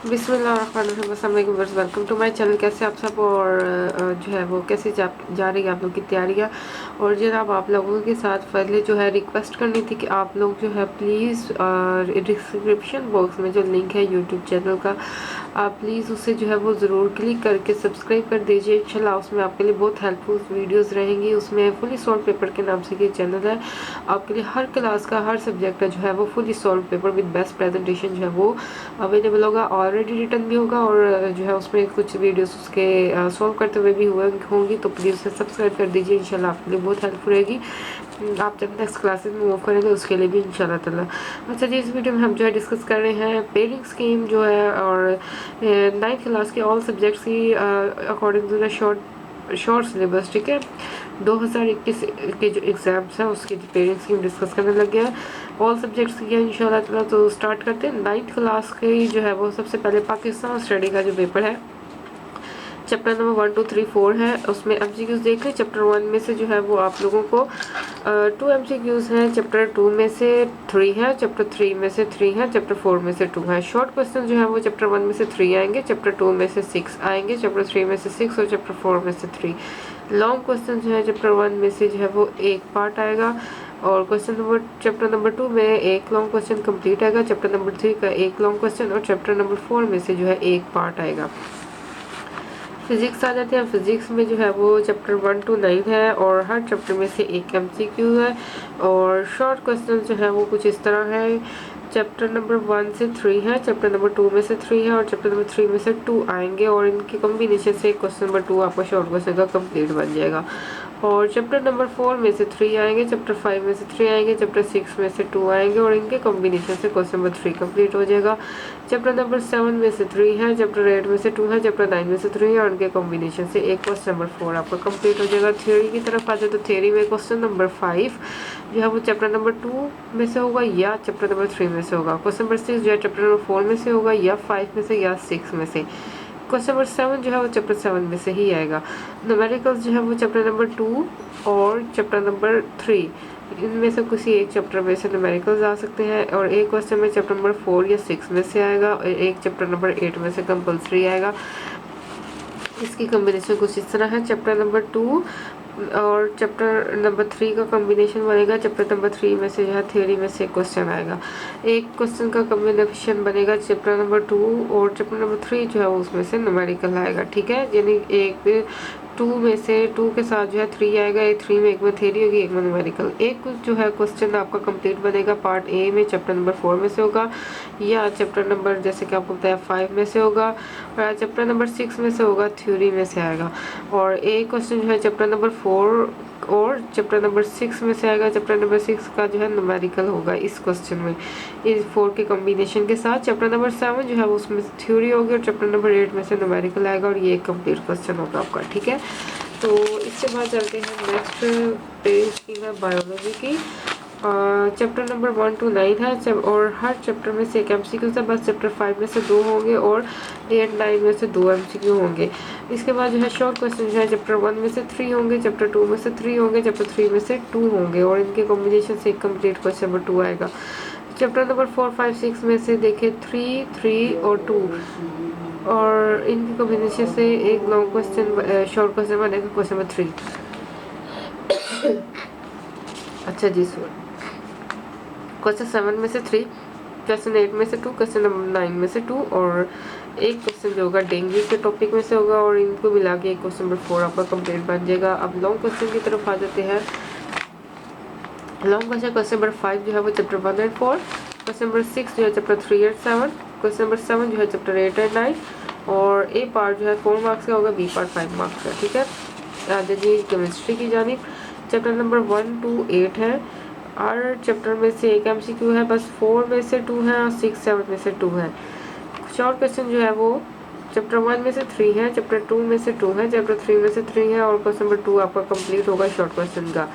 बिस्मिल्लाहिर्रहमानिर्रहीम, अस्सलाम वालेकुम, वेलकम टू माय चैनल। कैसे आप सब और जो है वो कैसे जा रही है आप लोग की तैयारियां। और जनाब आप लोगों के साथ पहले जो है रिक्वेस्ट करनी थी कि आप लोग जो है प्लीज़ डिस्क्रिप्शन बॉक्स में जो लिंक है यूट्यूब चैनल का, आप प्लीज़ उसे जो है वो ज़रूर क्लिक करके सब्सक्राइब कर दीजिए। इंशाल्लाह उसमें आपके लिए बहुत हेल्पफुल वीडियोस रहेंगी। उसमें फुली सॉल्व पेपर के नाम से ये चैनल है, आपके लिए हर क्लास का हर सब्जेक्ट का जो है वो fully solve paper with best presentation जो है वो अवेलेबल होगा। ऑलरेडी रिटर्न भी होगा और जो है उसमें कुछ वीडियोस उसके सॉल्व करते हुए भी हुए होंगी, तो प्लीज़ उसे सब्सक्राइब कर दीजिए। इंशाल्लाह आपके लिए बहुत हेल्पफुल रहेगी। आप जब नेक्स्ट क्लासेस में मूव करेंगे उसके लिए भी इंशाल्लाह ताला। अच्छा जी, इस वीडियो में हम जो है डिस्कस कर रहे हैं पेयरिंग स्कीम जो है और 9th क्लास के ऑल सब्जेक्ट्स की according to the short syllabus. ठीक है, 2021 के जो एग्ज़ाम्स हैं उसकी पेयरिंग स्कीम डिस्कस करने लग गया है ऑल सब्जेक्ट्स की इंशाल्लाह ताला। तो स्टार्ट करते हैं 9th क्लास की जो है वो सबसे पहले पाकिस्तान स्टडी का जो पेपर है, चैप्टर नंबर 1 2 3 4 है। उसमें एमसीक्यूज देख लें। चैप्टर 1 में से जो है वो आप लोगों को 2 एमसीक्यूज हैं, चैप्टर 2 में से 3 है, चैप्टर 3 में से 3 है, चैप्टर 4 में से 2 है। शॉर्ट क्वेश्चन जो है वो चैप्टर 1 में से 3 आएंगे, चैप्टर 2 में से 6 आएंगे, चैप्टर 3 में से 6 और चैप्टर 4 में से 3। लॉन्ग क्वेश्चन जो है चैप्टर 1 में से जो है वो एक पार्ट आएगा और क्वेश्चन नंबर चैप्टर नंबर 2 में एक लॉन्ग क्वेश्चन कंप्लीट आएगा, चैप्टर नंबर 3 का एक लॉन्ग क्वेश्चन और चैप्टर नंबर 4 में से जो है एक पार्ट आएगा। फिजिक्स आ जाते हैं। फिजिक्स में जो है वो चैप्टर 1 to 9 है और हर चैप्टर में से एक एमसीक्यू है और शॉर्ट क्वेश्चन जो है वो कुछ इस तरह है। चैप्टर नंबर 1 से 3 है, चैप्टर नंबर 2 में से 3 है और चैप्टर नंबर 3 में से 2 आएंगे और इनकी कॉम्बिनेशन से क्वेश्चन नंबर 2 आपका शॉर्ट क्वेश्चन का कंप्लीट बन जाएगा। और चैप्टर नंबर 4 में से 3 आएंगे, चैप्टर 5 में से 3 आएंगे, चैप्टर 6 में से 2 आएंगे और इनके कॉम्बिनेशन से क्वेश्चन नंबर 3 कंप्लीट हो जाएगा। चैप्टर नंबर 7 में से 3 है, चैप्टर 8 में से 2 है, चैप्टर 9 में से 3 है और उनके कॉम्बिनेशन से एक क्वेश्चन नंबर 4 आपका कंप्लीट हो जाएगा। थ्योरी की तरफ आ जाए तो थ्योरी में क्वेश्चन नंबर 5 जो है वो चैप्टर नंबर 2 में से होगा या चैप्टर नंबर 3 में से होगा। क्वेश्चन नंबर 6 जो है चैप्टर नंबर 4 में से होगा या 5 में से या 6 में से। क्वेश्चन नंबर 7 जो है वो चैप्टर 7 में से ही आएगा। न्यूमेरिकल्स जो है वो चैप्टर नंबर 2 और चैप्टर नंबर 3 इनमें से किसी एक चैप्टर में से न्यूमेरिकल्स आ सकते हैं और एक क्वेश्चन में चैप्टर नंबर 4 या 6 में से आएगा और एक चैप्टर नंबर 8 में से कंपल्सरी आएगा। इसकी कॉम्बिनेशन कुछ इस तरह है। चैप्टर नंबर 2 और चैप्टर नंबर 3 का कॉम्बिनेशन बनेगा। चैप्टर नंबर 3 में से जो है थ्योरी में से क्वेश्चन आएगा। एक क्वेश्चन का कॉम्बिनेशन बनेगा चैप्टर नंबर 2 और चैप्टर नंबर 3 जो है उसमें से न्यूमेरिकल आएगा। ठीक है, यानी एक 2 में से 2 के साथ जो है 3 आएगा, एक 3 में एक में थ्योरी होगी, एक में न्यूमेरिकल। एक जो है क्वेश्चन आपका कंप्लीट बनेगा पार्ट ए में चैप्टर नंबर 4 में से होगा या चैप्टर नंबर जैसे कि आपको बताया 5 में से होगा और चैप्टर नंबर 6 में से होगा, थ्योरी में से आएगा। और एक क्वेश्चन जो है चैप्टर नंबर 4 और चैप्टर नंबर 6 में से आएगा। चैप्टर नंबर 6 का जो है न्यूमेरिकल होगा इस क्वेश्चन में, इस 4 के कॉम्बिनेशन के साथ। चैप्टर नंबर 7 जो है उसमें थ्योरी होगी और चैप्टर नंबर 8 में से न्यूमेरिकल आएगा और ये एक कंप्लीट क्वेश्चन होगा आपका। ठीक है, तो इसके बाद चलते हैं नेक्स्ट पेज की है बायोलॉजी की। चैप्टर नंबर 1 to 9 है और हर चैप्टर में से एक एमसीक्यू है। बस चैप्टर 5 में से 2 होंगे और 8 9 में से 2 एमसीक्यू होंगे। इसके बाद जो है शॉर्ट क्वेश्चन जो है चैप्टर 1 में से 3 होंगे, चैप्टर 2 में से 3 होंगे, चैप्टर 3 में से 2 होंगे और इनके कॉम्बिनेशन से एक कंप्लीट क्वेश्चन नंबर 2 आएगा। चैप्टर नंबर 4 5 6 में से देखिए 3 3 और 2 और इनकी कॉम्बिनेशन से एक लॉन्ग क्वेश्चन शॉर्ट क्वेश्चन बनेगा क्वेश्चन नंबर 3। अच्छा जी, सर क्वेश्चन 7 में से 3, क्वेश्चन 8 में से 2, क्वेश्चन नंबर 9 में से 2 और एक क्वेश्चन जो होगा डेंगू के टॉपिक में से होगा और इनको मिला के एक क्वेश्चन नंबर 4 आपका कंप्लीट बन जाएगा। अब लॉन्ग क्वेश्चन की तरफ आ जाते हैं। लॉन्ग क्वेश्चन नंबर 5 जो है वो चैप्टर 1 एंड 4, क्वेश्चन नंबर 6 जो है चैप्टर 3 एंड 7, क्वेश्चन नंबर 7 जो है चैप्टर 8 एंड 9 और ए पार्ट जो है 4 मार्क्स का होगा, बी पार्ट 5 मार्क्स का। ठीक है, आगे जी केमिस्ट्री की जानिब। चैप्टर नंबर 1 to 8 है, हर चैप्टर में से एक एमसीक्यू है। बस 4 में से 2 है और 6 7 में से 2 है। शॉर्ट क्वेश्चन जो है वो चैप्टर 1 में से 3 है, चैप्टर 2 में से 2 है, चैप्टर 3 में से 3 है और क्वेश्चन नंबर 2 आपका कंप्लीट होगा शॉर्ट क्वेश्चन का।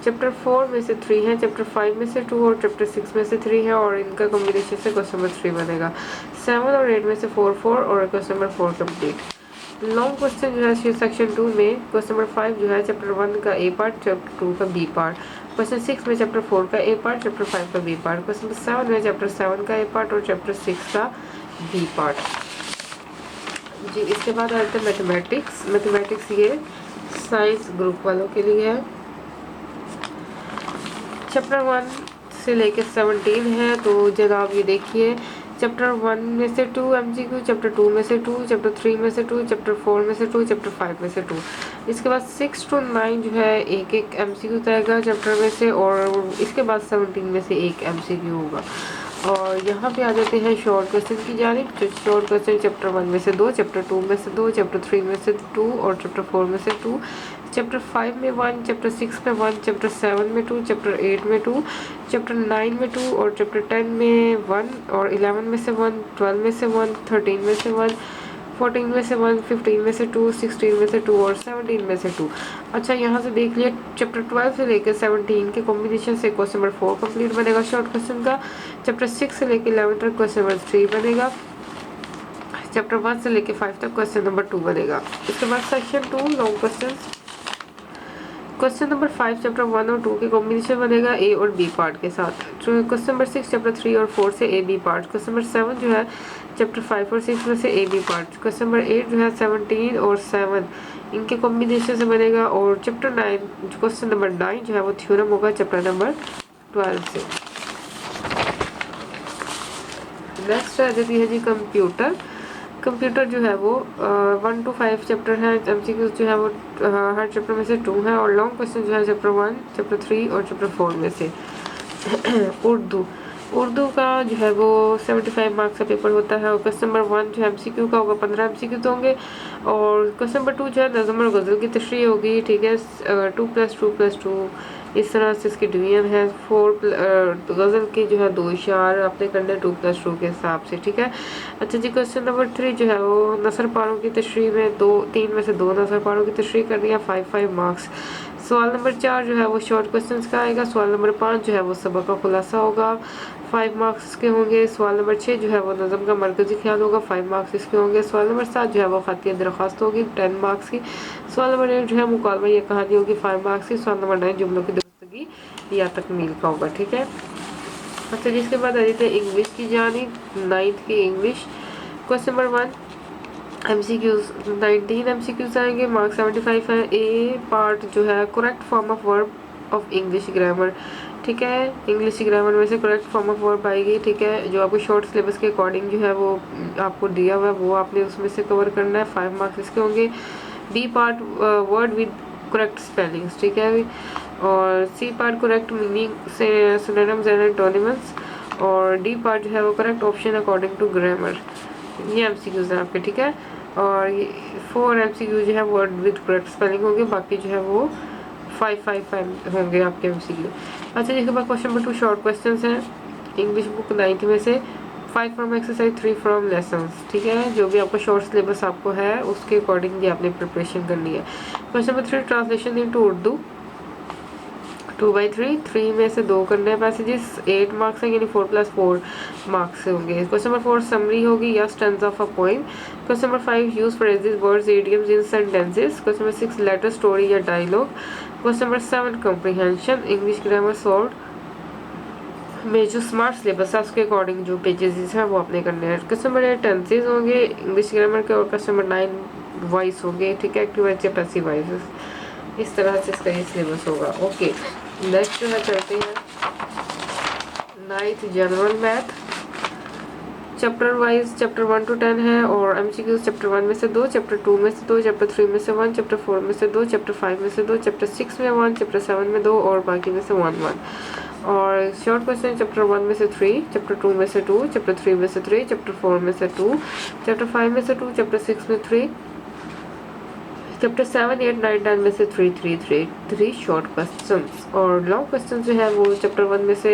चैप्टर 4 में से 3 है, चैप्टर 5 में से 2 और चैप्टर 6 में से 3 है और इनका कॉम्बिनेशन से क्वेश्चन नंबर 3 बनेगा। 7 और 8 में से 4 4 और question number 4 complete. Long question जो है सेक्शन 2 में क्वेश्चन नंबर 5 जो है चैप्टर 1 का ए पार्ट, चैप्टर 2 का बी पार्ट, क्वेश्चन 6 में चैप्टर 4 का ए पार्ट, चैप्टर 5 का बी पार्ट, क्वेश्चन नंबर 7 में चैप्टर 7 का ए पार्ट और चैप्टर 6 का बी पार्ट। जी इसके बाद आ जाते हैं मैथमेटिक्स। मैथमेटिक्स ये साइंस ग्रुप वालों के लिए है। चैप्टर 1 से लेकर 17 है। तो जनाब ये देखिए, चैप्टर 1 में से 2 MCQ, चैप्टर 2 में से 2, चैप्टर 3 में से 2, चैप्टर 4 में से 2, चैप्टर 5 में से 2। इसके बाद 6 to 9 जो है एक एक MCQ आएगा चैप्टर में से, और इसके बाद 17 में से एक MCQ होगा। और यहाँ पे आ जाते हैं शॉर्ट क्वेश्चन की जानिब। जो शॉर्ट क्वेश्चन चैप्टर 1 में से 2, चैप्टर 2 में से 2, चैप्टर 3 में से 2 और चैप्टर 4 में से 2, चैप्टर 5 में 1, चैप्टर 6 में 1, चैप्टर 7 में 2, चैप्टर 8 में 2, चैप्टर 9 में 2 और चैप्टर 10 में 1 और 11 में से 1, 12 में से 1, 13 में से 1, 14 में से 1, 15 में से 2, 16 में से 2 और 17 में से 2। अच्छा यहाँ से देख लिया, चैप्टर 12 से लेकर 17 के कॉम्बिनेशन से क्वेश्चन नंबर 4 कंप्लीट बनेगा शॉर्ट क्वेश्चन का। चैप्टर 6 से लेकर 11 तक क्वेश्चन नंबर 3 बनेगा। चैप्टर 1 से लेकर 5 तक क्वेश्चन नंबर 2 बनेगा। इसके बाद section 2 long question. Question number 5 chapter 1 और 2 के कॉम्बिनेशन बनेगा ए और बी पार्ट के साथ। क्वेश्चन नंबर 6 चैप्टर 3 और 4 से A B part. Question number 7 जो है चैप्टर 5 और 6 में से A B part. Question number 8 जो है 17 और 7 इनके कॉम्बिनेशन से बनेगा। और चैप्टर 9 क्वेश्चन नंबर 9 जो है वो थ्योरम होगा चैप्टर नंबर 12 से। नेक्स्ट आ जाती है जी कंप्यूटर। कंप्यूटर जो है वो 1 to 5 चैप्टर है। MCQ जो है वो हर चैप्टर में से 2 है। और लॉन्ग क्वेश्चन जो है चैप्टर 1, चैप्टर 3 और चैप्टर 4 में से। उर्दू का जो है वो 75 मार्क्स का पेपर होता है। और क्वेश्चन नंबर 1 जो है MCQ का होगा, 15 MCQ तो होंगे। और क्वेश्चन नंबर 2 जो है नज़म और गज़ल की तशरीह होगी, ठीक है। 2+2+2 इस तरह से इसकी डिवीजन है। 4 गज़ल की जो है 2 इशार आपने करने 2+2 के हिसाब से, ठीक है। अच्छा जी क्वेश्चन नंबर 3 जो है वो नसर पारों की तशरीह में 3 में से 2 नसर पारों की तशरीह करनी है, 5 मार्क्स। सवाल नंबर 4 जो है वो शॉर्ट क्वेश्चंस का आएगा। सवाल नंबर 5 जो है वो सबक का खुलासा होगा, 5 मार्क्स के होंगे। सवाल नंबर 6 जो है वो नज़म का मरकज़ी ख्याल होगा, 5 मार्क्स इसके होंगे। सवाल नंबर 7 जो है वो ख़ातिया दरख्वास्त होगी, 10 मार्क्स की। सवाल नंबर 8 जो है मुकालमा या कहानी होगी, 5 मार्क्स की। सवाल नंबर 9 जुमलों की दुरुस्तगी या तकमील का होगा, ठीक है। अच्छा जिसके बाद आ जाते हैं इंग्लिश की जानिब। 9th की English. Question number 1 MCQs 19 MCQs आएंगे, मार्क्स 75 है। ए पार्ट जो है correct form of verb of English grammar, ठीक है। इंग्लिश ग्रामर में से करेक्ट फॉर्म ऑफ वर्ब आएगी, ठीक है। जो आपको शॉर्ट सिलेबस के अकॉर्डिंग जो है वो आपको दिया हुआ है वो आपने उसमें से कवर करना है, 5 मार्क्स इसके होंगे। B part word with correct spellings, ठीक है। और सी पार्ट करेक्ट मीनिंग से सिनोनिम्स एंड एंटोनिम्स। और डी पार्ट जो है वो correct option according to grammar. ये MCQs हैं आपके, ठीक है। और 4 MCQ जो है वर्ड विद करेक्ट स्पेलिंग होंगे, बाकी जो है वो 5 होंगे आपके MCQ। अच्छा जिसके बाद क्वेश्चन नंबर 2 शॉर्ट क्वेश्चंस हैं इंग्लिश बुक 9th में से, 5 फ्रॉम एक्सरसाइज, 3 फ्रॉम लेसन्स, ठीक है। जो भी आपका शॉर्ट सिलेबस आपको है उसके अकॉर्डिंग भी आपने प्रिपरेशन करनी है। Question number 3 translation into Urdu 2/3, 3 में से 2 करने हैं पैसेजेस, 8 मार्क्स हैं, यानी 4+4 मार्क्स होंगे। क्वेश्चन नंबर 4 समरी होगी या stanza of a poem. Question number 5 use phrases words idioms in sentences. Question number 6 letter story या dialogue. Question number 7 comprehension English grammar solve में जो स्मार्ट सिलेबस है उसके अकॉर्डिंग जो पेजेस हैं वो आपने करने हैं। क्वेश्चन नंबर 8 टेंसेज होंगे इंग्लिश ग्रामर के। और क्वेश्चन नंबर 9 वॉइस होंगे, ठीक है। एक्टिव वॉइस या पैसिव वॉइस, इस तरह से इसका ये सिलेबस होगा। ओके नेक्स्ट जो है चलते हैं 9th general math. Chapter wise chapter 1 to 10 है। और MCQs चैप्टर 1 में से 2, चैप्टर 2 में से 2, चैप्टर 3 में से 1, चैप्टर 4 में से 2, चैप्टर 5 में से 2, चैप्टर 6 में 1, चैप्टर 7 में 2 और बाकी में से 1। और शॉर्ट क्वेश्चन चैप्टर 1 में से 3, चैप्टर 2 में से 2, चैप्टर 3 में से 3, चैप्टर 4 में से 2, चैप्टर 5 में से 2, चैप्टर 6 में 3, चैप्टर 7, 8, 9, 10 में से 3 शॉर्ट क्वेश्चंस। और लॉन्ग क्वेश्चन जो है वो चैप्टर 1 में से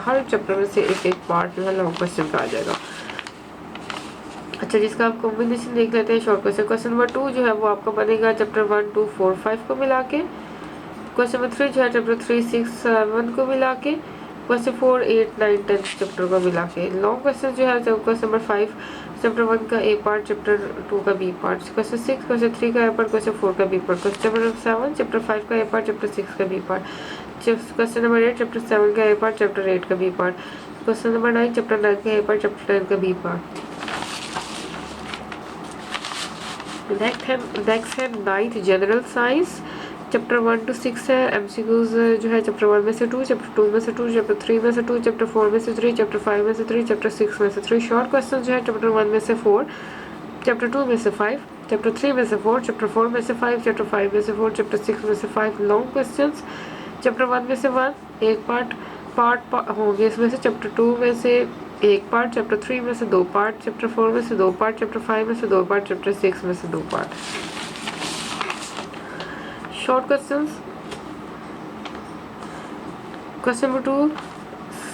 हर चैप्टर में से एक पार्ट जो है लॉन्ग क्वेश्चन का आ जाएगा। अच्छा जिसका आप कॉम्बिनेशन देख लेते हैं शॉर्ट क्वेश्चन। क्वेश्चन नंबर 2 जो है वो आपका बनेगा चैप्टर 1, 2, 4, 5 को मिला के। क्वेश्चन नंबर 3 जो है चैप्टर 3, 6, 7 को मिला के। क्वेश्चन 4, 8, 9, 10 चैप्टर को मिला के। लॉन्ग क्वेश्चन जो है क्वेश्चन नंबर 5 चैप्टर 1 का ए पार्ट, चैप्टर 2 का बी पार्ट, क्वेश्चन 6 क्वेश्चन 3 का ए पार्ट, क्वेश्चन 4 का B part, question number 7 chapter 5 का ए पार्ट, चैप्टर 6 का B part, question number 8 chapter 7 का ए पार्ट, चैप्टर 8 का B part, question number 9 chapter 9 का A part, chapter 10 का B part. Next है 9th general science. Chapter 1 to 6 है। MCQs जो है चैप्टर 1 में से 2, चैप्टर 2 में से 2, चैप्टर 3 में से 2, चैप्टर 4 में से 3, चैप्टर 5 में से 3, चैप्टर 6 में से 3। शॉर्ट क्वेश्चन जो है चैप्टर 1 में से 4, चैप्टर 2 में से 5, चैप्टर 3 में से 4, चैप्टर 4 में से 5, चैप्टर 5 में से 4, चैप्टर 6 में से 5। लॉन्ग क्वेश्चंस चैप्टर 1 में से 1 एक पार्ट होंगे इसमें से, चैप्टर 2 में से एक पार्ट, चैप्टर 3 में से 2 पार्ट, चैप्टर 4 में से 2 पार्ट, चैप्टर 5 में से 2 पार्ट, चैप्टर 6 में से 2 part. Short questions question number 2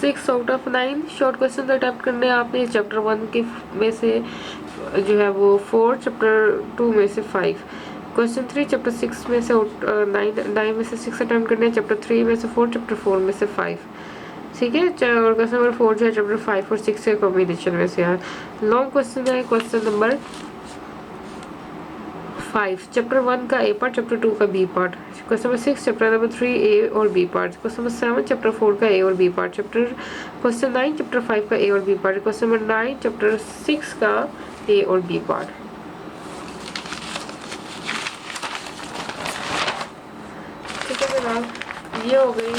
6 out of 9 short question attempt करने आपने। चैप्टर 1 के में से जो है वो 4, चैप्टर 2 में से 5। क्वेश्चन 3 चैप्टर 6 में से 9 में से 6 अटेम्प्ट करने हैं। चैप्टर 3 में से 4, चैप्टर 4 में से 5। ठीक है। और क्वेश्चन नंबर 4 जो है चैप्टर 5 और 6 के कॉम्बिनेशन में से है। लॉन्ग क्वेश्चन है क्वेश्चन नंबर 5 चैप्टर 1 का ए पार्ट, चैप्टर 2 का B part. Question number 6 chapter number 3 A और B part. Question number 7 chapter 4 का ए और बी पार्ट। क्वेश्चन 9 चैप्टर 5 का ए और B part. Question number 9 chapter 6 का A और बी पार्ट। ठीक है फिलहाल ये हो गई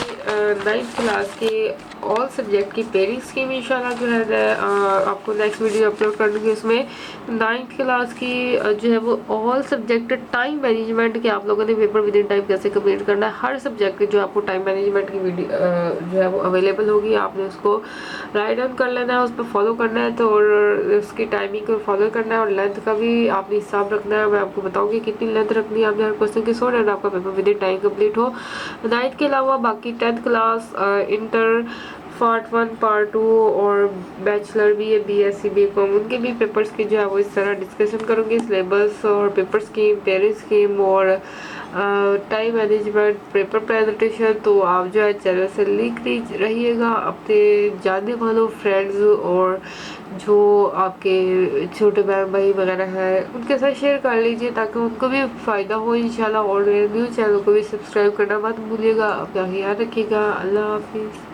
9th क्लास के ऑल सब्जेक्ट की पेयरिंग स्कीम। इंशाल्लाह जो है आपको नेक्स्ट वीडियो अपलोड कर दूँगी। उसमें 9th क्लास की जो है वो ऑल सब्जेक्ट टाइम मैनेजमेंट के आप लोगों ने पेपर विद इन टाइम कैसे कंप्लीट करना है। हर सब्जेक्ट की जो आपको टाइम मैनेजमेंट की वीडियो जो है वो अवेलेबल होगी। आपने उसको राइट डाउन कर लेना है, उस पर फॉलो करना है तो, और उसकी टाइमिंग को फॉलो करना है और लेंथ का भी आपने हिसाब रखना है। मैं आपको बताऊँगी कितनी लेंथ रखनी है आपने हर क्वेश्चन की, सो दैट आपका paper with in time complete हो। 9th के अलावा बाकी 10th class, inter part 1 part 2 और बैचलर BA BSc BCom उनके भी पेपर्स की जो है वो इस तरह डिस्कशन करूँगी। सिलेबस और पेपर स्कीम, पेयरिंग स्कीम और टाइम मैनेजमेंट, पेपर प्रेजेंटेशन। तो आप जो है चैनल से लिंक रहिएगा अपने जानने वालों फ्रेंड्स और जो आपके छोटे बहन भाई वगैरह हैं उनके साथ शेयर कर लीजिए ताकि उनको भी फ़ायदा हो इंशाल्लाह। और मेरे न्यू चैनल को भी सब्सक्राइब करना मत भूलिएगा। अपना ख्याल रखिएगा। अल्लाह हाफिज़।